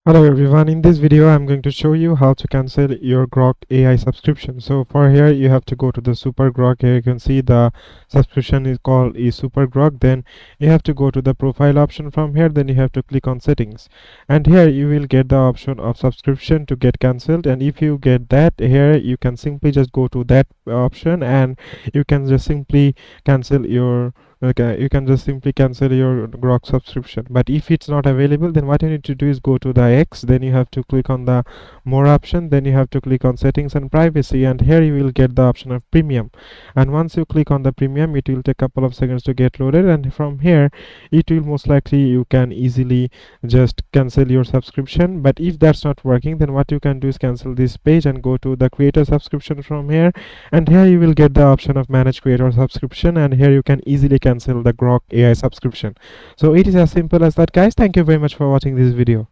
Hello everyone, in this video I'm going to show you how to cancel your Grok AI subscription. So for here you have to go to the Super Grok. Here you can see the subscription is called Super Grok. Then you have to go to the profile option. From here then you have to click on settings, and here you will get the option of subscription to get cancelled. And if you get that, here you can simply just go to that option and you can just simply cancel your Grok subscription. But if it's not available, then what you need to do is go to the X, then you have to click on the more option, then you have to click on settings and privacy, and here you will get the option of premium. And once you click on the premium, it will take a couple of seconds to get loaded, and from here it will most likely you can easily just cancel your subscription. But if that's not working, then what you can do is cancel this page and go to the creator subscription from here, and here you will get the option of manage creator subscription, and here you can easily cancel the Grok AI subscription. So it is as simple as that, guys. Thank you very much for watching this video.